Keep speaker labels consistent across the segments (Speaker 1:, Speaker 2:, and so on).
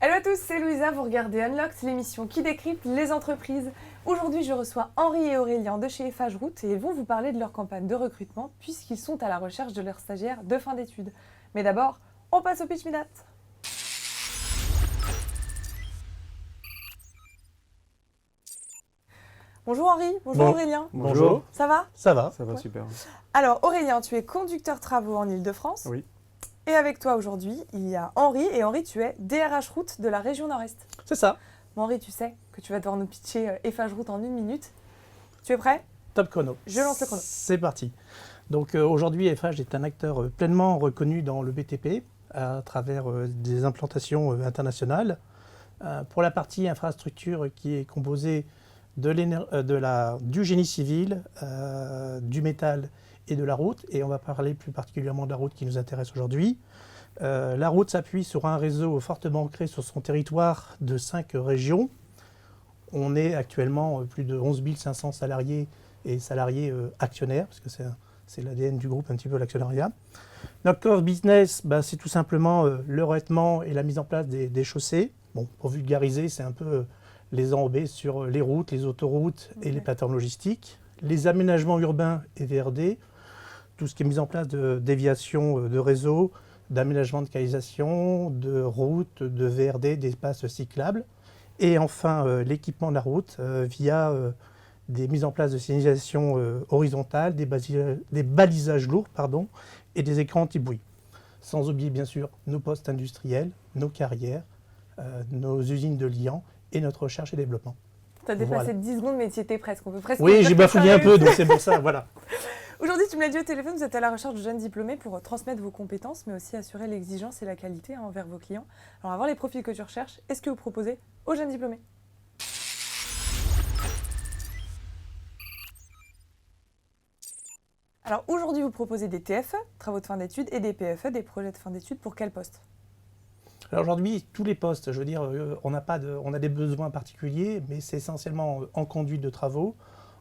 Speaker 1: Hello à tous, c'est Louisa, vous regardez Unlocked, l'émission qui décrypte les entreprises. Aujourd'hui, je reçois Henri et Aurélien de chez FH Route et ils vont vous parler de leur campagne de recrutement puisqu'ils sont à la recherche de leurs stagiaires de fin d'études. Mais d'abord, on passe au pitch Minute. Bonjour Henri, bonjour Aurélien.
Speaker 2: Bonjour.
Speaker 1: Ça va ?
Speaker 2: Ça va.
Speaker 3: Ça va super.
Speaker 1: Alors Aurélien, tu es conducteur travaux en Ile-de-France.
Speaker 3: Oui.
Speaker 1: Et avec toi aujourd'hui, il y a Henri. Et Henri, tu es DRH Route de la région Nord-Est.
Speaker 2: C'est ça.
Speaker 1: Bon Henri, tu sais que tu vas devoir nous pitcher FH Route en 1 minute. Tu es prêt ?
Speaker 2: Top chrono.
Speaker 1: Je lance le chrono.
Speaker 2: C'est parti. Donc aujourd'hui, FH est un acteur pleinement reconnu dans le BTP à travers des implantations internationales. Pour la partie infrastructure qui est composée du génie civil, du métal et de la route, et on va parler plus particulièrement de la route qui nous intéresse aujourd'hui. La route s'appuie sur un réseau fortement ancré sur son territoire de 5 régions. On est actuellement plus de 11 500 salariés et salariés actionnaires, parce que c'est l'ADN du groupe, un petit peu l'actionnariat. Notre core business, c'est tout simplement le revêtement et la mise en place des chaussées. Bon, pour vulgariser, c'est un peu les enrobés sur les routes, les autoroutes et les plateformes logistiques. Les aménagements urbains et VRD, tout ce qui est mis en place de déviation de réseaux, d'aménagement de canalisation, de routes, de VRD, d'espaces cyclables. Et enfin, l'équipement de la route via des mises en place de signalisation horizontale, des balisages lourds et des écrans anti-bruit. Sans oublier bien sûr nos postes industriels, nos carrières, nos usines de liants et notre recherche et développement.
Speaker 1: Tu as dépassé 10 secondes, mais tu y étais presque. On peut presque
Speaker 2: oui, j'ai bafouillé un peu, donc c'est pour ça, voilà.
Speaker 1: Aujourd'hui, tu me l'as dit au téléphone, vous êtes à la recherche de jeunes diplômés pour transmettre vos compétences, mais aussi assurer l'exigence et la qualité envers vos clients. Alors, avoir les profils que tu recherches, est-ce que vous proposez aux jeunes diplômés ? Alors, aujourd'hui, vous proposez des TFE, travaux de fin d'études, et des PFE, des projets de fin d'études. Pour quel poste ?
Speaker 2: Alors aujourd'hui, tous les postes, je veux dire, on a des besoins particuliers, mais c'est essentiellement en conduite de travaux,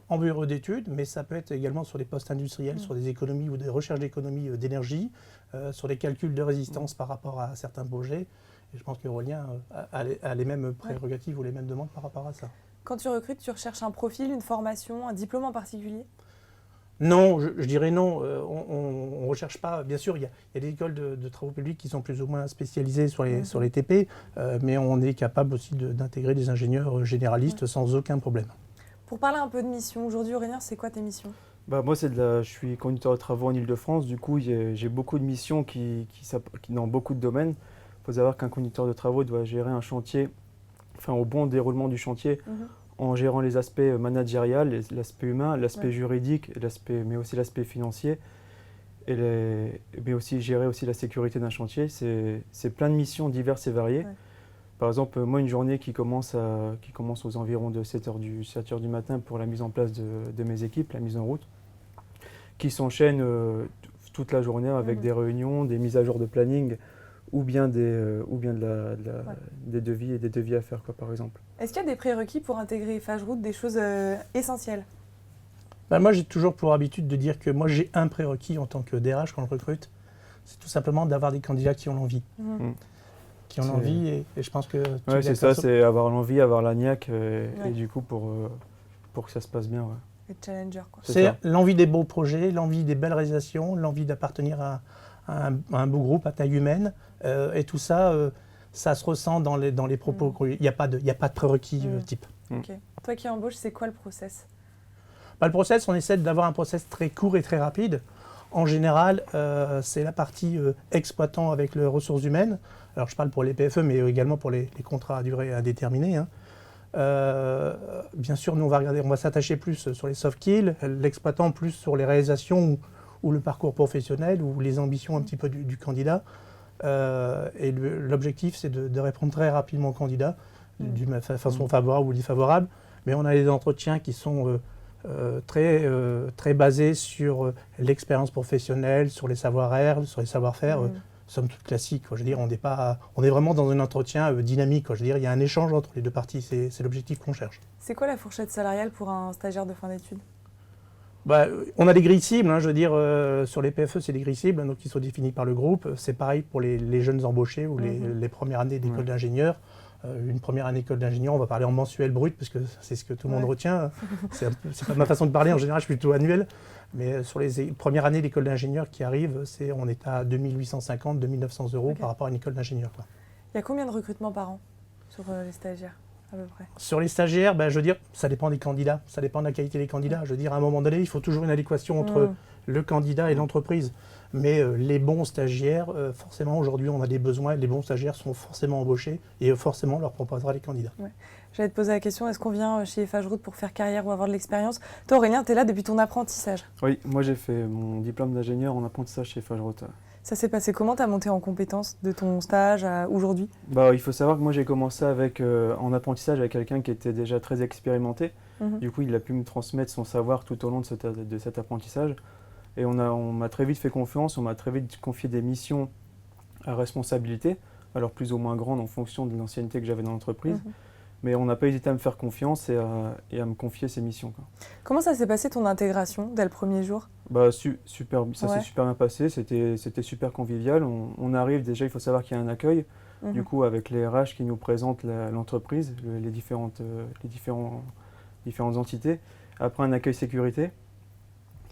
Speaker 2: en bureau d'études, mais ça peut être également sur des postes industriels, sur des économies ou des recherches d'économies d'énergie, sur des calculs de résistance par rapport à certains projets. Et je pense qu'Aurélien a les mêmes prérogatives ou les mêmes demandes par rapport à ça.
Speaker 1: Quand tu recrutes, tu recherches un profil, une formation, un diplôme en particulier ?
Speaker 2: Non, je dirais non. On ne recherche pas. Bien sûr, il y a des écoles de travaux publics qui sont plus ou moins spécialisées sur les TP, mais on est capable aussi d'intégrer des ingénieurs généralistes sans aucun problème.
Speaker 1: Pour parler un peu de mission, aujourd'hui, Aurélien, c'est quoi tes missions ?
Speaker 3: Moi, je suis conducteur de travaux en Ile-de-France. Du coup, j'ai beaucoup de missions qui dans beaucoup de domaines. Il faut savoir qu'un conducteur de travaux doit gérer un chantier, au bon déroulement du chantier, en gérant les aspects managériels, l'aspect humain, l'aspect juridique, mais aussi l'aspect financier, mais aussi gérer aussi la sécurité d'un chantier. C'est plein de missions diverses et variées. Ouais. Par exemple, moi, une journée qui commence aux environs de 7 h du matin pour la mise en place de mes équipes, la mise en route, qui s'enchaîne toute la journée avec des réunions, des mises à jour de planning, ou bien des devis et des devis à faire, par exemple.
Speaker 1: Est-ce qu'il y a des prérequis pour intégrer FH Route, des choses essentielles ?
Speaker 2: Moi, j'ai toujours pour habitude de dire que moi, j'ai un prérequis en tant que DRH quand je recrute. C'est tout simplement d'avoir des candidats qui ont l'envie. Qui ont l'envie et je pense que...
Speaker 3: Oui, c'est ça, c'est avoir l'envie, avoir la niaque et du coup pour que ça se passe bien. Ouais.
Speaker 1: Et challenger, quoi.
Speaker 2: C'est l'envie des beaux projets, l'envie des belles réalisations, l'envie d'appartenir à un beau groupe à taille humaine. Et tout ça, ça se ressent dans les propos. Il n'y a pas de prérequis type.
Speaker 1: Okay. Toi qui embauches, c'est quoi le process ?
Speaker 2: Le process, on essaie d'avoir un process très court et très rapide. En général, c'est la partie exploitant avec les ressources humaines. Alors je parle pour les PFE, mais également pour les contrats à durée indéterminée. Bien sûr, nous on va s'attacher plus sur les soft skills, l'exploitant plus sur les réalisations ou le parcours professionnel ou les ambitions un petit peu du candidat. Et l'objectif, c'est de répondre très rapidement au candidat, d'une façon favorable ou défavorable. Mais on a des entretiens qui sont très basés sur l'expérience professionnelle, sur les savoir-être, sur les savoir-faire. Somme toute classique. Je veux dire, on est vraiment dans un entretien dynamique. Je veux dire, il y a un échange entre les deux parties. C'est l'objectif qu'on cherche.
Speaker 1: C'est quoi la fourchette salariale pour un stagiaire de fin d'études ?
Speaker 2: On a des grilles cibles, je veux dire, sur les PFE, c'est des grilles cibles, donc qui sont définies par le groupe. C'est pareil pour les jeunes embauchés ou les premières années d'école d'ingénieur. Une première année d'école d'ingénieur, on va parler en mensuel brut, parce que c'est ce que tout le monde retient. C'est pas ma façon de parler, en général, je suis plutôt annuel. Mais sur les premières années d'école d'ingénieur qui arrivent, on est à 2850, 2900 euros par rapport à une école d'ingénieur.
Speaker 1: Il y a combien de recrutements par an sur les stagiaires à peu près?
Speaker 2: Sur les stagiaires, je veux dire, ça dépend des candidats, ça dépend de la qualité des candidats. Je veux dire, à un moment donné, il faut toujours une adéquation entre le candidat et l'entreprise. Mais les bons stagiaires, forcément, aujourd'hui, on a des besoins. Les bons stagiaires sont forcément embauchés et forcément, on leur proposera les candidats.
Speaker 1: Ouais. J'allais te poser la question, est-ce qu'on vient chez FH Route pour faire carrière ou avoir de l'expérience? Toi, Aurélien, tu es là depuis ton apprentissage.
Speaker 3: Oui, moi j'ai fait mon diplôme d'ingénieur en apprentissage chez FH Route.
Speaker 1: Ça s'est passé comment? Tu as monté en compétences de ton stage à aujourd'hui?
Speaker 3: Il faut savoir que moi j'ai commencé en apprentissage avec quelqu'un qui était déjà très expérimenté. Du coup, il a pu me transmettre son savoir tout au long de cet apprentissage. Et on m'a très vite fait confiance, on m'a très vite confié des missions à responsabilité, alors plus ou moins grandes en fonction de l'ancienneté que j'avais dans l'entreprise. Mais on n'a pas hésité à me faire confiance et à me confier ces missions.
Speaker 1: Comment ça s'est passé ton intégration dès le premier jour?
Speaker 3: Super, ça s'est super bien passé, c'était super convivial. On arrive, déjà il faut savoir qu'il y a un accueil, du coup avec les RH qui nous présentent l'entreprise, les différentes entités. Après un accueil sécurité,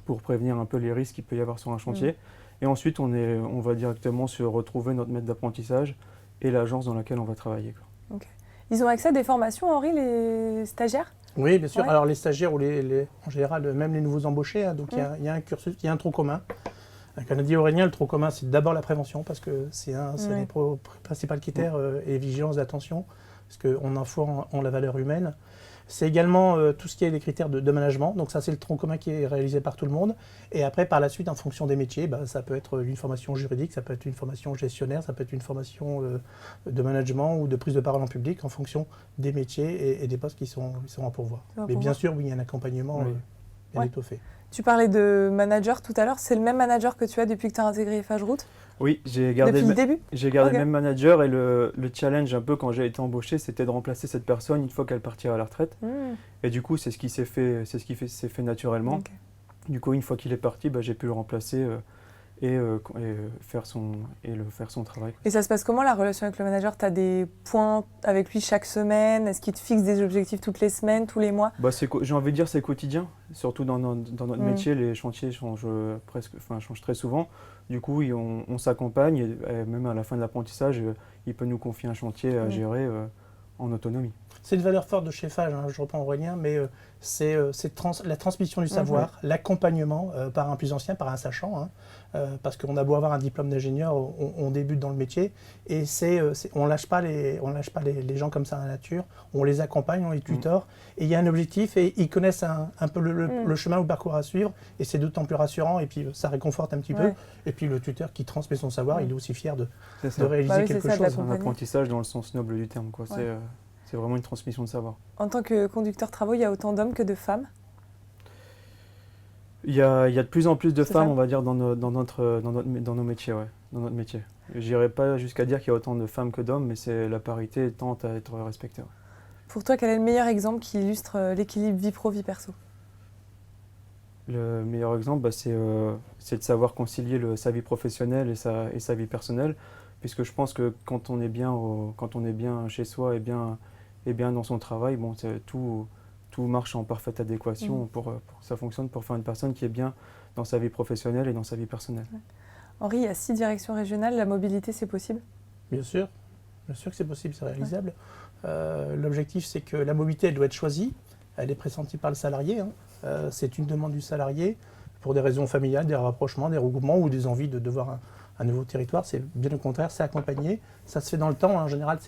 Speaker 3: pour prévenir un peu les risques qu'il peut y avoir sur un chantier. Et ensuite, on va directement se retrouver notre maître d'apprentissage et l'agence dans laquelle on va travailler.
Speaker 1: Okay. Ils ont accès à des formations, Henri, les stagiaires?
Speaker 2: Oui, bien sûr. Ouais. Alors les stagiaires ou en général, même les nouveaux embauchés, donc il y a un cursus, il y a un tronc commun. Comme a dit Aurélien, le tronc commun, c'est d'abord la prévention, parce que c'est les principaux critères et vigilance d'attention, parce qu'on enfourne en la valeur humaine. C'est également tout ce qui est les critères de management. Donc ça, c'est le tronc commun qui est réalisé par tout le monde. Et après, par la suite, en fonction des métiers, ça peut être une formation juridique, ça peut être une formation gestionnaire, ça peut être une formation de management ou de prise de parole en public en fonction des métiers et des postes qui sont en pourvoi. Mais bien sûr, oui, il y a un accompagnement bien étoffé.
Speaker 1: Tu parlais de manager tout à l'heure. C'est le même manager que tu as depuis que tu as intégré FH Route?
Speaker 3: Oui, j'ai gardé
Speaker 1: le
Speaker 3: même manager et le challenge un peu quand j'ai été embauché, c'était de remplacer cette personne une fois qu'elle partira à la retraite. Et du coup, c'est ce qui s'est fait naturellement. Du coup, une fois qu'il est parti, j'ai pu le remplacer et faire son travail.
Speaker 1: Et ça se passe comment la relation avec le manager? Tu as des points avec lui chaque semaine? Est-ce qu'il te fixe des objectifs toutes les semaines, tous les mois?
Speaker 3: J'ai envie de dire c'est quotidien. Surtout dans notre métier, les chantiers changent très souvent. Du coup, on s'accompagne et même à la fin de l'apprentissage, il peut nous confier un chantier à gérer en autonomie.
Speaker 2: C'est une valeur forte de chez FH, je reprends Aurélien, mais c'est la transmission du savoir, l'accompagnement par un plus ancien, par un sachant, parce qu'on a beau avoir un diplôme d'ingénieur, on débute dans le métier, et on lâche pas les gens comme ça dans la nature, on les accompagne, on les tutore, et il y a un objectif, et ils connaissent un peu le chemin ou le parcours à suivre, et c'est d'autant plus rassurant, et puis ça réconforte un petit peu, et puis le tuteur qui transmet son savoir, il est aussi fier de réaliser quelque chose.
Speaker 3: C'est un apprentissage dans le sens noble du terme, quoi. C'est vraiment une transmission de savoir.
Speaker 1: En tant que conducteur travaux, il y a autant d'hommes que de femmes?
Speaker 3: Il y a de plus en plus de femmes, on va dire, dans nos métiers, dans notre métier. Je n'irai pas jusqu'à dire qu'il y a autant de femmes que d'hommes, mais la parité tente à être respectée.
Speaker 1: Pour toi, quel est le meilleur exemple qui illustre l'équilibre vie pro, vie perso?
Speaker 3: Le meilleur exemple, c'est de savoir concilier sa vie professionnelle et sa vie personnelle, puisque je pense que quand on est bien chez soi et bien dans son travail, tout marche en parfaite adéquation pour ça fonctionne pour faire une personne qui est bien dans sa vie professionnelle et dans sa vie personnelle. Henri,
Speaker 1: il y a 6 directions régionales, la mobilité c'est possible?
Speaker 2: Bien sûr que c'est possible, c'est réalisable. L'objectif c'est que la mobilité elle doit être choisie, elle est pressentie par le salarié, c'est une demande du salarié pour des raisons familiales, des rapprochements, des regroupements ou des envies de voir un nouveau territoire. C'est bien au contraire, c'est accompagné, ça se fait dans le temps, en général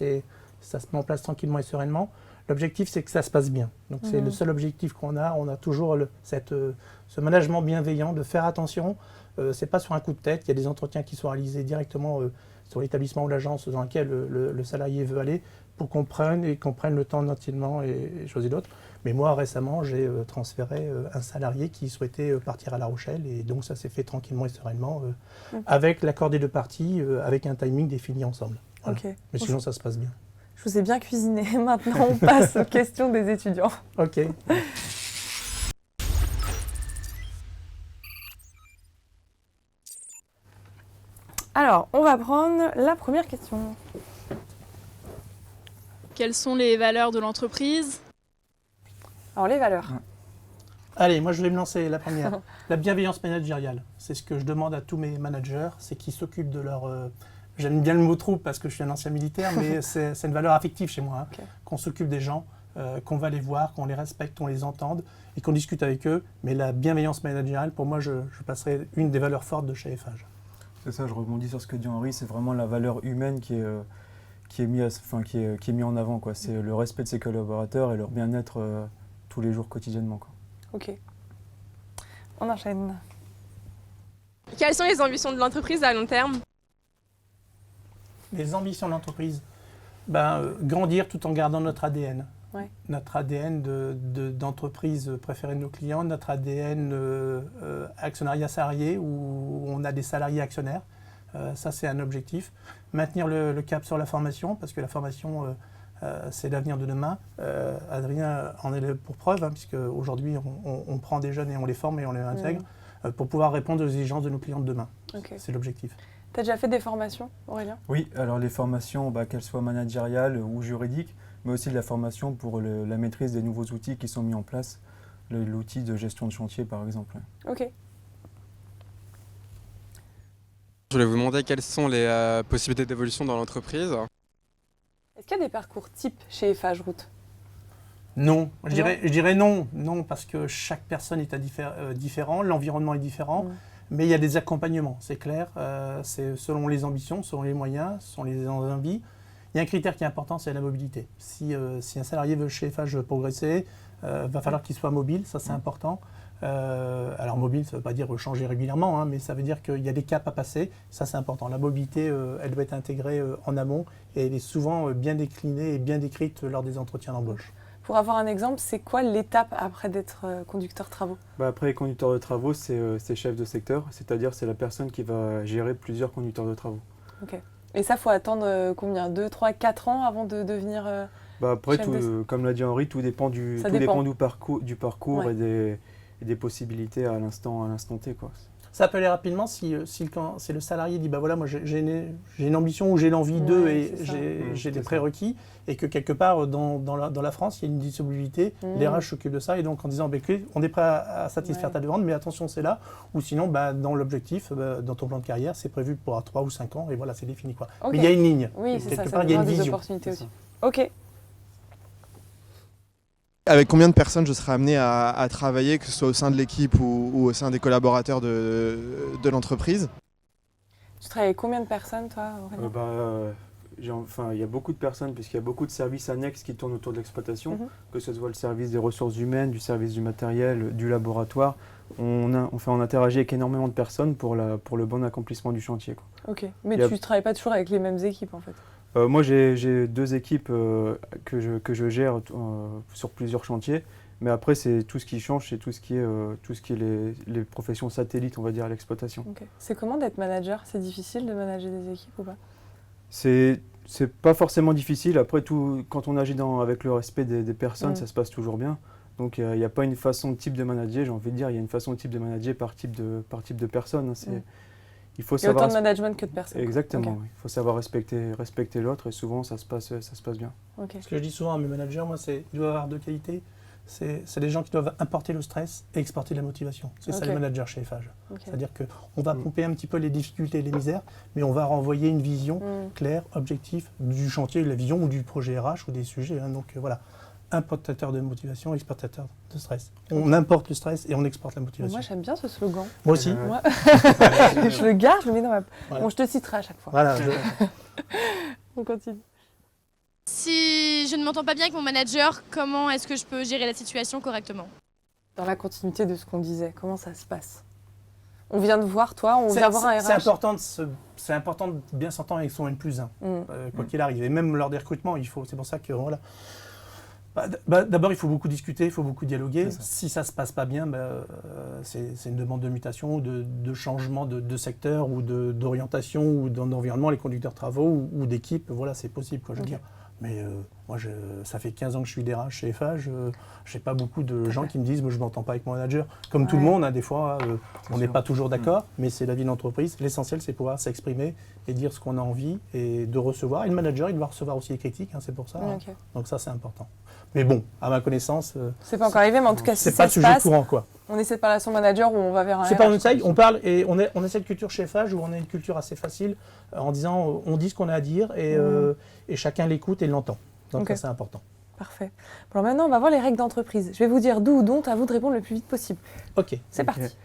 Speaker 2: ça se met en place tranquillement et sereinement. L'objectif, c'est que ça se passe bien. Donc, c'est le seul objectif qu'on a. On a toujours ce management bienveillant, de faire attention. Ce n'est pas sur un coup de tête. Il y a des entretiens qui sont réalisés directement sur l'établissement ou l'agence dans lequel le salarié veut aller pour qu'on prenne le temps entièrement et choisir d'autres. Mais moi, récemment, j'ai transféré un salarié qui souhaitait partir à La Rochelle. Et donc, ça s'est fait tranquillement et sereinement avec l'accord des deux parties, avec un timing défini ensemble. Voilà. Mais sinon, ça se passe bien.
Speaker 1: Je vous ai bien cuisiné. Maintenant, on passe aux questions des étudiants.
Speaker 2: Ok.
Speaker 1: Alors, on va prendre la première question.
Speaker 4: Quelles sont les valeurs de l'entreprise?
Speaker 1: Alors, les valeurs.
Speaker 2: Allez, moi je vais me lancer la première. La bienveillance managériale. C'est ce que je demande à tous mes managers, c'est qu'ils s'occupent de leur... j'aime bien le mot troupe parce que je suis un ancien militaire, mais c'est une valeur affective chez moi.
Speaker 1: Okay.
Speaker 2: Qu'on s'occupe des gens, qu'on va les voir, qu'on les respecte, qu'on les entende et qu'on discute avec eux. Mais la bienveillance managériale, pour moi, je passerai une des valeurs fortes de chez Eiffage.
Speaker 3: C'est ça, je rebondis sur ce que dit Henri, c'est vraiment la valeur humaine qui est mis en avant, quoi. C'est le respect de ses collaborateurs et leur bien-être tous les jours, quotidiennement, quoi.
Speaker 1: Ok. On enchaîne.
Speaker 5: Quelles sont les ambitions de l'entreprise à long terme?
Speaker 2: Les ambitions de l'entreprise, grandir tout en gardant notre ADN.
Speaker 1: Ouais.
Speaker 2: Notre ADN d'entreprise préférée de nos clients, notre ADN actionnariat salarié où on a des salariés actionnaires. Ça, c'est un objectif. Maintenir le cap sur la formation, parce que la formation, c'est l'avenir de demain. Adrien en est pour preuve, puisque aujourd'hui, on prend des jeunes et on les forme et on les intègre pour pouvoir répondre aux exigences de nos clients de demain.
Speaker 1: Okay.
Speaker 2: C'est l'objectif.
Speaker 1: Tu as déjà fait des formations, Aurélien?
Speaker 3: Oui, alors les formations, qu'elles soient managériales ou juridiques, mais aussi de la formation pour la maîtrise des nouveaux outils qui sont mis en place, l'outil de gestion de chantier par exemple.
Speaker 1: Ok.
Speaker 6: Je voulais vous demander quelles sont les possibilités d'évolution dans l'entreprise.
Speaker 1: Est-ce qu'il y a des parcours types chez Eiffage Route?
Speaker 2: Non, je dirais non. Non, parce que chaque personne est différent, l'environnement est différent, mais il y a des accompagnements, c'est clair. C'est selon les ambitions, selon les moyens, selon les envies. Il y a un critère qui est important, c'est la mobilité. Si un salarié veut chez Eiffage progresser, va falloir qu'il soit mobile, ça c'est important. Alors mobile, ça ne veut pas dire changer régulièrement, mais ça veut dire qu'il y a des caps à passer, ça c'est important. La mobilité, elle doit être intégrée en amont et elle est souvent bien déclinée et bien décrite lors des entretiens d'embauche.
Speaker 1: Pour avoir un exemple, c'est quoi l'étape après d'être conducteur travaux?
Speaker 3: Après, conducteur de travaux, c'est chef de secteur, c'est-à-dire c'est la personne qui va gérer plusieurs conducteurs de travaux.
Speaker 1: Ok. Et ça, il faut attendre combien? 2, 3, 4 ans avant de devenir
Speaker 3: après,
Speaker 1: chef
Speaker 3: comme l'a dit Henri, tout dépend du parcours
Speaker 1: Ouais.
Speaker 3: et des possibilités à l'instant T, quoi.
Speaker 2: Ça peut aller rapidement si le salarié dit voilà, moi j'ai une ambition ou j'ai l'envie d'eux et j'ai des prérequis et que quelque part dans la France il y a une disponibilité, les RH s'occupent de ça et donc en disant on est prêt à satisfaire ta demande mais attention c'est là ou sinon dans l'objectif, dans ton plan de carrière c'est prévu pour 3 ou 5 ans et voilà c'est défini quoi.
Speaker 1: Okay.
Speaker 2: Mais il y a une ligne,
Speaker 1: oui, c'est
Speaker 2: quelque
Speaker 1: ça
Speaker 2: part il y a une
Speaker 1: des
Speaker 2: vision.
Speaker 1: Opportunités aussi. Ok.
Speaker 7: Avec combien de personnes je serai amené à travailler, que ce soit au sein de l'équipe ou au sein des collaborateurs de l'entreprise?
Speaker 1: Tu travailles avec combien de personnes, toi, Aurélien?
Speaker 3: Il y a beaucoup de personnes, puisqu'il y a beaucoup de services annexes qui tournent autour de l'exploitation, que ce soit le service des ressources humaines, du service du matériel, du laboratoire. On interagit avec énormément de personnes pour le bon accomplissement du chantier, quoi.
Speaker 1: Ok, mais tu ne travailles pas toujours avec les mêmes équipes, en fait?
Speaker 3: Moi, j'ai 2 équipes que je gère sur plusieurs chantiers. Mais après, c'est tout ce qui change, c'est tout ce qui est les professions satellites, on va dire, à l'exploitation.
Speaker 1: Okay. C'est comment d'être manager? C'est difficile de manager des équipes ou pas?
Speaker 3: C'est pas forcément difficile. Après, quand on agit avec le respect des personnes, ça se passe toujours bien. Donc, il n'y a pas une façon de type de manager. J'ai envie de dire, il y a une façon de type de manager par type de personne. Il faut savoir.
Speaker 1: Il y a autant de management que de personnes.
Speaker 3: Exactement.
Speaker 1: Okay.
Speaker 3: Oui. Il faut savoir respecter l'autre et souvent, ça se passe bien.
Speaker 1: Okay.
Speaker 2: Ce que je dis souvent à mes managers, moi, c'est qu'il doit avoir 2 qualités. C'est des gens qui doivent importer le stress et exporter la motivation. C'est ça les managers chez Eiffage. C'est-à-dire qu'on va pomper un petit peu les difficultés et les misères, mais on va renvoyer une vision claire, objective du chantier, de la vision ou du projet RH ou des sujets. Donc voilà, importateur de motivation, exportateur de stress. On importe le stress et on exporte la motivation.
Speaker 1: Moi j'aime bien ce slogan.
Speaker 2: Moi aussi.
Speaker 1: Moi, je le garde, je le mets dans ma...
Speaker 2: Voilà.
Speaker 1: Bon, je te citerai à chaque fois.
Speaker 2: Voilà.
Speaker 1: On continue.
Speaker 4: Si je ne m'entends pas bien avec mon manager, comment est-ce que je peux gérer la situation correctement?
Speaker 1: Dans la continuité de ce qu'on disait, comment ça se passe? On vient de voir, toi, on vient voir un RH.
Speaker 2: C'est important de bien s'entendre avec son N+1, quoi qu'il arrive. Et même lors des recrutements, c'est pour ça que voilà. D'abord, il faut beaucoup discuter, il faut beaucoup dialoguer. Si ça ne se passe pas bien, c'est une demande de mutation, de changement de secteur ou d'orientation ou d'environnement, les conducteurs de travaux ou d'équipe, voilà, c'est possible. Quoi, je veux dire. Mais moi, ça fait 15 ans que je suis DRH chez Eiffage. Je n'ai pas beaucoup de gens qui me disent moi, je ne m'entends pas avec mon manager. Comme tout le monde, hein, des fois, on n'est pas toujours d'accord, mais c'est la vie d'entreprise. L'essentiel, c'est pouvoir s'exprimer et dire ce qu'on a envie et de recevoir. Et le manager, il doit recevoir aussi les critiques, hein, c'est pour ça.
Speaker 1: Ok.
Speaker 2: Donc ça, c'est important. Mais bon, à ma connaissance,
Speaker 1: C'est pas encore arrivé, mais en tout cas, si
Speaker 2: c'est
Speaker 1: ça
Speaker 2: pas le
Speaker 1: se
Speaker 2: sujet
Speaker 1: passe,
Speaker 2: courant, quoi.
Speaker 1: on essaie de parler à son manager ou on va vers un
Speaker 2: C'est pas
Speaker 1: RH.
Speaker 2: on essaye, on parle et on a cette culture chez Eiffage où on a une culture assez facile en disant on dit ce qu'on a à dire et chacun l'écoute et l'entend. Donc
Speaker 1: Ok.
Speaker 2: ça, c'est important.
Speaker 1: Parfait. Bon, alors maintenant, on va voir les règles d'entreprise. Je vais vous dire d'où ou dont, à vous de répondre le plus vite possible.
Speaker 2: Ok.
Speaker 1: C'est
Speaker 3: Ok.
Speaker 1: parti.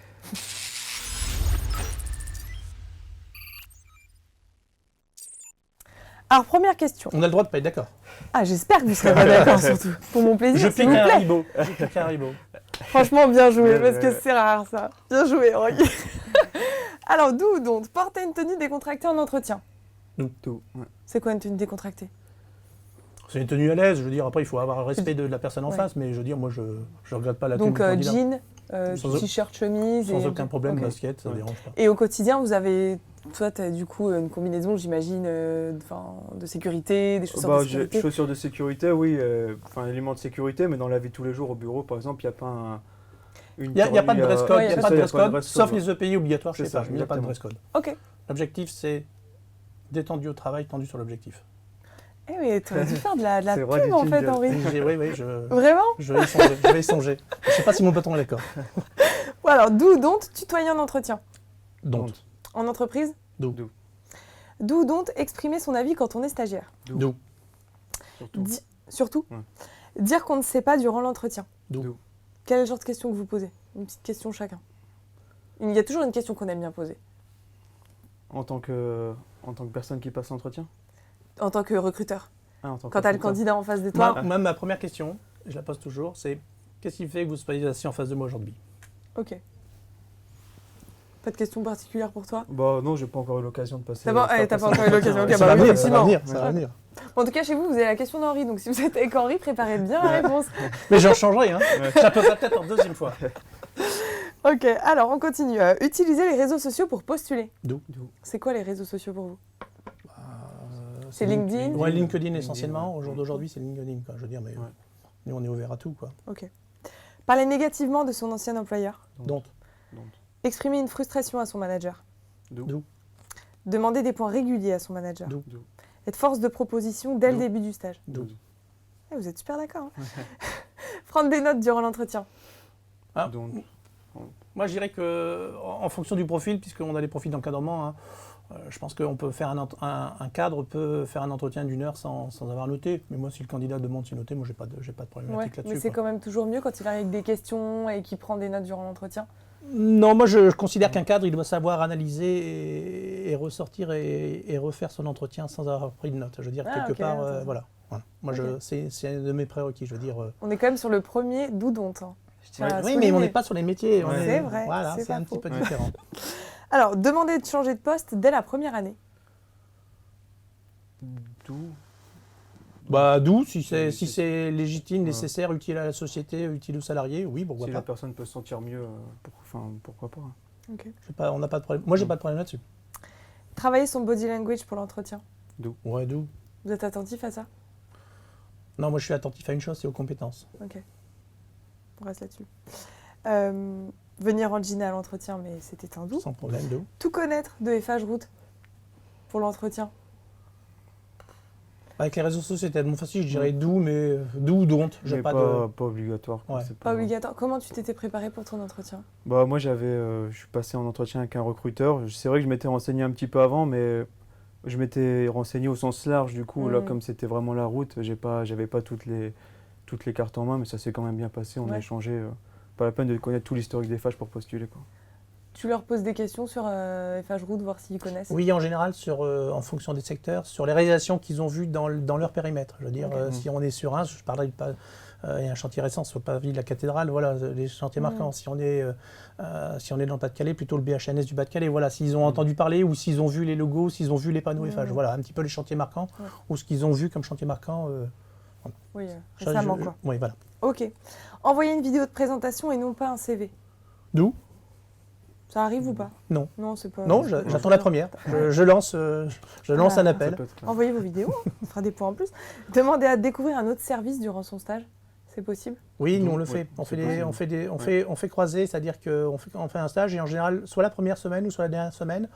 Speaker 1: Alors, première question.
Speaker 2: On a le droit de pas être d'accord.
Speaker 1: Ah, j'espère que vous serez pas d'accord, surtout. Pour mon plaisir,
Speaker 2: Je
Speaker 1: s'il
Speaker 2: pique
Speaker 1: vous
Speaker 2: un
Speaker 1: plaît.
Speaker 2: haribo. Je pique un haribo.
Speaker 1: Franchement, bien joué,
Speaker 3: Bien
Speaker 1: parce que
Speaker 3: joué.
Speaker 1: c'est rare, ça. Bien joué, Rogue. Alors, d'où ou dont, porter une tenue décontractée en entretien.
Speaker 3: Tout. Ouais.
Speaker 1: C'est quoi une tenue décontractée?
Speaker 2: C'est une tenue à l'aise. Je veux dire, après, il faut avoir le respect de la personne en
Speaker 1: Ouais.
Speaker 2: face. Mais je veux dire, moi, je ne regrette pas la
Speaker 1: Donc,
Speaker 2: tenue du candidat.
Speaker 1: jean,
Speaker 2: Sans-
Speaker 1: t-shirt, chemise.
Speaker 2: Sans
Speaker 1: et...
Speaker 2: aucun problème,
Speaker 1: Ok.
Speaker 2: basket, ça ne
Speaker 3: Ouais.
Speaker 2: dérange pas.
Speaker 1: Et au quotidien, vous avez, toi, tu as du coup une combinaison, j'imagine, de sécurité, des chaussures de sécurité.
Speaker 3: Chaussures de sécurité, oui. Enfin, éléments de sécurité, mais dans la vie de tous les jours au bureau, par exemple, il n'y a pas une
Speaker 2: Il n'y a pas de
Speaker 3: tenue,
Speaker 2: dress code,
Speaker 1: ouais,
Speaker 2: il
Speaker 1: y
Speaker 2: n'y
Speaker 1: a
Speaker 2: a pas de
Speaker 3: ça,
Speaker 2: dress
Speaker 3: y a pas de
Speaker 2: code,
Speaker 3: dress
Speaker 2: sauf
Speaker 3: code,
Speaker 2: les EPI obligatoires chez
Speaker 3: C'est ça,
Speaker 2: Eiffage, mais il n'y a pas de dress
Speaker 3: exactement.
Speaker 2: code.
Speaker 1: Ok.
Speaker 2: L'objectif, c'est détendu au travail, tendu sur l'objectif.
Speaker 1: Eh oui, tu aurais dû faire de la
Speaker 3: C'est
Speaker 1: pub,
Speaker 3: vrai, du
Speaker 1: en fait,
Speaker 3: jingle.
Speaker 1: Henri.
Speaker 2: Oui,
Speaker 1: Vraiment?
Speaker 2: je vais y songer. Je vais y songer. Je ne sais pas si mon patron est d'accord.
Speaker 1: Ou alors, d'où ou dont, tutoyer en entretien.
Speaker 2: Donc,
Speaker 1: En entreprise?
Speaker 2: D'où.
Speaker 1: D'où ou dont, exprimer son avis quand on est stagiaire.
Speaker 2: d'où.
Speaker 3: Surtout.
Speaker 1: Surtout.
Speaker 3: Ouais.
Speaker 1: Dire qu'on ne sait pas durant l'entretien.
Speaker 2: D'où.
Speaker 1: Quel est le genre de question que vous posez? Une petite question chacun. Il y a toujours une question qu'on aime bien poser.
Speaker 3: En tant que personne qui passe l'entretien.
Speaker 1: En tant que recruteur.
Speaker 3: Ah, en tant que
Speaker 1: Quand tu as le
Speaker 3: recruteur.
Speaker 1: candidat en face de toi.
Speaker 2: Ma première question, je la pose toujours, c'est qu'est-ce qui fait que vous soyez assis en face de moi aujourd'hui?
Speaker 1: Ok. Pas de question particulière pour toi?
Speaker 3: Bah non, j'ai pas encore eu l'occasion de passer.
Speaker 1: D'abord,
Speaker 3: faire
Speaker 1: t'as pas
Speaker 3: passer
Speaker 1: encore eu l'occasion.
Speaker 3: l'entretien,
Speaker 1: Ok,
Speaker 2: Ça
Speaker 1: bah
Speaker 2: va
Speaker 1: oui,
Speaker 2: venir, ça va
Speaker 1: effectivement.
Speaker 2: venir, ça va venir.
Speaker 1: Bon, en tout cas, chez vous, vous avez la question d'Henri. Donc, si vous êtes avec Henri, préparez bien la réponse.
Speaker 2: Mais j'en changerai, hein. Je la poserai peut-être en deuxième fois.
Speaker 1: Ok, alors on continue. Utiliser les réseaux sociaux pour postuler.
Speaker 3: D'où
Speaker 1: C'est quoi les réseaux sociaux pour vous? C'est
Speaker 2: Link-
Speaker 1: LinkedIn?
Speaker 2: Ouais, LinkedIn
Speaker 3: LinkedIn,
Speaker 2: essentiellement.
Speaker 3: ouais.
Speaker 2: Au jour d'aujourd'hui, c'est LinkedIn, quoi. Je veux dire, mais
Speaker 3: Ouais.
Speaker 2: nous, on est ouvert à tout, quoi.
Speaker 1: Ok. Parler négativement de son ancien employeur.
Speaker 2: Donc,
Speaker 1: Exprimer une frustration à son manager.
Speaker 2: D'où.
Speaker 1: Demander des points réguliers à son manager.
Speaker 2: D'où.
Speaker 1: Être force de proposition dès le
Speaker 2: D'où.
Speaker 1: début du stage.
Speaker 2: d'où.
Speaker 1: Eh, vous êtes super d'accord. Hein. Prendre des notes durant l'entretien.
Speaker 2: Ah.
Speaker 3: Donc,
Speaker 2: Moi, je dirais que, en fonction du profil, puisqu'on a les profils d'encadrement, hein, je pense qu'on peut faire un cadre peut faire un entretien d'1 heure sans avoir noté. Mais moi, si le candidat demande si noté, moi, j'ai pas de
Speaker 1: Ouais,
Speaker 2: problématique
Speaker 1: mais
Speaker 2: là-dessus.
Speaker 1: c'est
Speaker 2: quoi.
Speaker 1: quand même toujours mieux quand il arrive avec des questions et qu'il prend des notes durant l'entretien.
Speaker 2: Non, moi, je considère qu'un cadre, il doit savoir analyser et ressortir et refaire son entretien sans avoir pris de notes. Je veux dire,
Speaker 1: Ah,
Speaker 2: quelque
Speaker 1: ok,
Speaker 2: part,
Speaker 1: intéressant.
Speaker 2: voilà. Moi,
Speaker 1: Ok.
Speaker 2: c'est un de mes prérequis. Je veux dire.
Speaker 1: On est quand même sur le premier d'où dont. Hein. Je tiens à
Speaker 2: Oui, mais
Speaker 1: souligner.
Speaker 2: on n'est pas sur les métiers. on
Speaker 3: Ouais.
Speaker 2: est-
Speaker 1: C'est vrai,
Speaker 2: Voilà,
Speaker 1: c'est
Speaker 2: c'est
Speaker 1: pas
Speaker 2: un
Speaker 1: faux.
Speaker 2: petit peu
Speaker 3: Ouais.
Speaker 2: différent.
Speaker 1: Alors, demander de changer de poste dès la première année.
Speaker 3: d'où
Speaker 2: Bah, d'où, si
Speaker 3: Oui,
Speaker 2: c'est légitime,
Speaker 3: Ouais.
Speaker 2: nécessaire, utile à la société, utile aux salariés, oui, pourquoi
Speaker 3: Si
Speaker 2: pas.
Speaker 3: la personne peut se sentir mieux, pourquoi pas.
Speaker 1: Ok.
Speaker 2: On n'a pas de problème. Moi, j'ai pas de problème là-dessus.
Speaker 1: Travailler son body language pour l'entretien.
Speaker 2: Ouais, d'où.
Speaker 1: Vous êtes attentif à ça?
Speaker 2: Non, moi, je suis attentif à une chose, c'est aux compétences.
Speaker 1: Ok. On reste là-dessus. Venir en jean à l'entretien, mais c'était un doux.
Speaker 2: Sans problème, d'où.
Speaker 1: Tout connaître de FH Route pour l'entretien.
Speaker 2: Avec les réseaux sociaux, c'est tellement facile, je dirais d'où, mais d'où ou don't. J'ai
Speaker 3: Mais
Speaker 2: pas
Speaker 3: pas obligatoire. quoi,
Speaker 2: Ouais.
Speaker 3: c'est
Speaker 1: Pas obligatoire. Comment tu t'étais préparé pour ton entretien?
Speaker 3: Bah, moi, je suis passé en entretien avec un recruteur. C'est vrai que je m'étais renseigné un petit peu avant, mais je m'étais renseigné au sens large. Du coup, là, comme c'était vraiment la route, j'avais pas toutes les cartes en main, mais ça s'est quand même bien passé. On a
Speaker 1: Ouais.
Speaker 3: échangé. Pas la peine de connaître tout l'historique des FH pour postuler, quoi.
Speaker 1: Tu leur poses des questions sur FH Route, voir s'ils connaissent.
Speaker 2: Oui, en général, en fonction des secteurs, sur les réalisations qu'ils ont vues dans leur périmètre. Je veux dire,
Speaker 1: Ok.
Speaker 2: si on est sur je parlerai de il y a un chantier récent sur le parvis de la cathédrale, voilà, les chantiers marquants. Si on est dans le Pas-de-Calais, plutôt le BHNS du Bas-de-Calais, voilà, s'ils ont entendu parler ou s'ils ont vu les logos, s'ils ont vu les panneaux Eiffage, voilà, un petit peu les chantiers marquants ou ce qu'ils ont vu comme chantier marquant.
Speaker 1: Oui, récemment, quoi.
Speaker 2: Oui, voilà.
Speaker 1: Ok. Envoyer une vidéo de présentation et non pas un CV.
Speaker 2: D'où
Speaker 1: Ça arrive ou pas?
Speaker 2: Non.
Speaker 1: Non, c'est pas.
Speaker 2: Non, j'attends la première. Je lance
Speaker 1: Voilà.
Speaker 2: un appel.
Speaker 3: Ça peut être-
Speaker 1: Envoyez vos vidéos, on fera des points en plus. Demandez à découvrir un autre service durant son stage. C'est possible?
Speaker 2: Oui, nous on le
Speaker 3: Oui,
Speaker 2: fait.
Speaker 3: c'est possible.
Speaker 2: On fait croiser, c'est-à-dire qu'on fait un stage et en général, soit la première semaine ou soit la dernière semaine,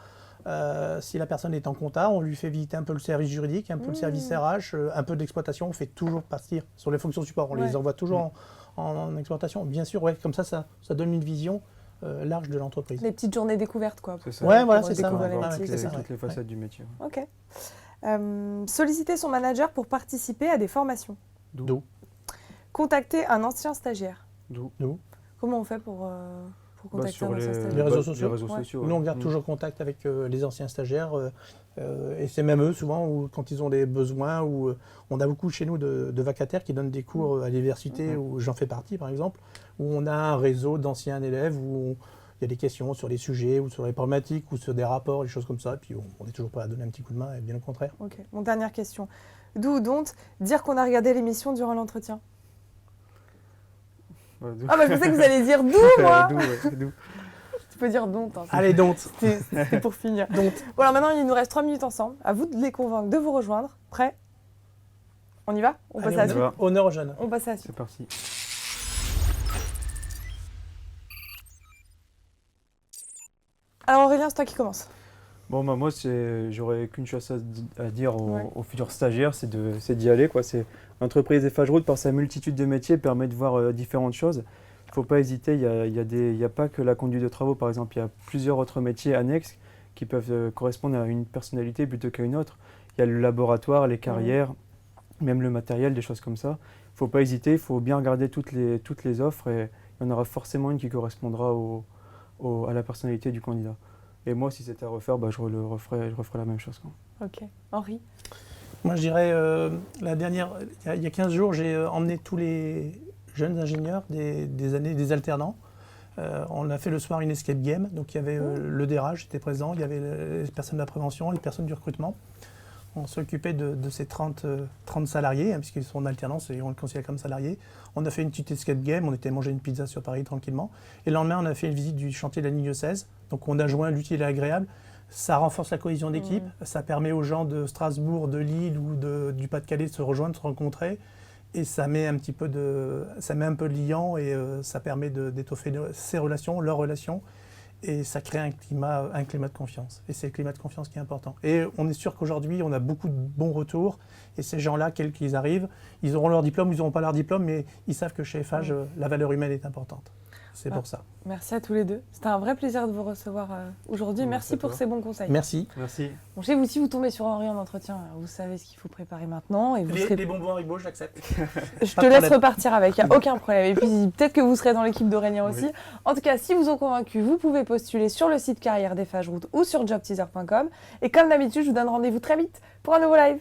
Speaker 2: si la personne est en compta, on lui fait visiter un peu le service juridique, un peu le service RH, un peu d'exploitation. On fait toujours partir sur les fonctions support. On les envoie toujours en exploitation. Bien sûr, ouais, comme ça donne une vision large de l'entreprise.
Speaker 1: Des petites journées découvertes, quoi.
Speaker 3: C'est ça.
Speaker 2: Ouais, voilà,
Speaker 1: Pour
Speaker 2: c'est ça.
Speaker 1: découvrir les
Speaker 3: Voir
Speaker 1: métiers,
Speaker 3: toutes les,
Speaker 1: c'est ça.
Speaker 3: toutes les facettes du métier.
Speaker 1: Ok. Solliciter son manager pour participer à des formations.
Speaker 2: D'où
Speaker 1: Contacter un ancien stagiaire.
Speaker 3: D'où
Speaker 1: Comment on fait pour contacter
Speaker 3: sur
Speaker 1: un ancien
Speaker 3: les
Speaker 1: stagiaire?
Speaker 2: réseaux sociaux.
Speaker 3: Les réseaux
Speaker 1: Ouais.
Speaker 3: sociaux,
Speaker 2: Nous, on
Speaker 3: ouais.
Speaker 2: garde toujours contact avec les anciens stagiaires et c'est même eux, souvent, quand ils ont des besoins. On a beaucoup chez nous de vacataires qui donnent des cours à l'université, où j'en fais partie, par exemple, où on a un réseau d'anciens élèves où il y a des questions sur les sujets ou sur les problématiques ou sur des rapports, des choses comme ça. Et puis, on est toujours prêt à donner un petit coup de main, et bien au contraire.
Speaker 1: Ok. Mon dernière question. Do ou don't dire qu'on a regardé l'émission durant l'entretien?
Speaker 3: Ouais, d'où.
Speaker 1: Ah bah je pensais que vous alliez dire d'où, moi.
Speaker 3: D'où, ouais, d'où.
Speaker 1: Tu peux dire don't. Hein.
Speaker 2: Allez, donc
Speaker 1: C'était pour finir.
Speaker 2: Donc.
Speaker 1: Voilà, maintenant il nous reste 3 minutes ensemble. À vous de les convaincre de vous rejoindre. Prêt? On y va? On passe à la
Speaker 2: Allez,
Speaker 1: suite.
Speaker 3: va.
Speaker 2: honneur aux jeunes.
Speaker 1: On passe à la suite.
Speaker 3: C'est parti.
Speaker 1: Alors Aurélien, c'est toi qui commence.
Speaker 3: Bon, bah, moi, j'aurais qu'une chose à dire
Speaker 1: Ouais.
Speaker 3: aux futurs stagiaires, c'est d'y aller, quoi. L'entreprise FH Route, par sa multitude de métiers, permet de voir différentes choses. Il ne faut pas hésiter, il y a pas que la conduite de travaux, par exemple, il y a plusieurs autres métiers annexes qui peuvent correspondre à une personnalité plutôt qu'à une autre. Il y a le laboratoire, les carrières, même le matériel, des choses comme ça. Il ne faut pas hésiter, il faut bien regarder toutes les offres et il y en aura forcément une qui correspondra à la personnalité du candidat. Et moi, si c'était à refaire, bah, je referais la même chose, quoi.
Speaker 1: Ok. Henri?
Speaker 2: Moi, je dirais, il y a 15 jours, j'ai emmené tous les jeunes ingénieurs des alternants. On a fait le soir une escape game, donc il y avait le DRH, j'étais présent, il y avait les personnes de la prévention, les personnes du recrutement. On s'occupait de ces 30 salariés, hein, puisqu'ils sont en alternance et on le considère comme salariés. On a fait une petite escape game, on était manger une pizza sur Paris tranquillement. Et le lendemain, on a fait une visite du chantier de la ligne 16. Donc on a joint l'utile et l'agréable. Ça renforce la cohésion d'équipe, ça permet aux gens de Strasbourg, de Lille ou du Pas-de-Calais de se rejoindre, de se rencontrer. Et ça met un peu de liant et ça permet d'étoffer ces relations, leurs relations. Et ça crée un climat de confiance. Et c'est le climat de confiance qui est important. Et on est sûr qu'aujourd'hui, on a beaucoup de bons retours. Et ces gens-là, quels qu'ils arrivent, ils auront leur diplôme, ils n'auront pas leur diplôme, mais ils savent que chez FH, la valeur humaine est importante. C'est pour ça.
Speaker 1: Merci à tous les deux. C'était un vrai plaisir de vous recevoir aujourd'hui.
Speaker 3: Merci
Speaker 1: Merci
Speaker 3: à
Speaker 1: pour
Speaker 3: toi.
Speaker 1: ces bons conseils.
Speaker 2: Merci.
Speaker 3: Merci.
Speaker 1: Bon, chez vous, si vous tombez sur Henri en entretien, vous savez ce qu'il faut préparer maintenant. Et vous serez...
Speaker 2: Les bonbons Haribo, j'accepte.
Speaker 1: Je
Speaker 2: Pas
Speaker 1: te
Speaker 2: de
Speaker 1: laisse
Speaker 2: problème.
Speaker 1: repartir avec, il n'y a aucun problème. Et puis peut-être que vous serez dans l'équipe d'Aurélien aussi.
Speaker 3: Oui.
Speaker 1: En tout cas, si vous ont convaincu, vous pouvez postuler sur le site carrière des FH Route ou sur jobteaser.com. Et comme d'habitude, je vous donne rendez-vous très vite pour un nouveau live.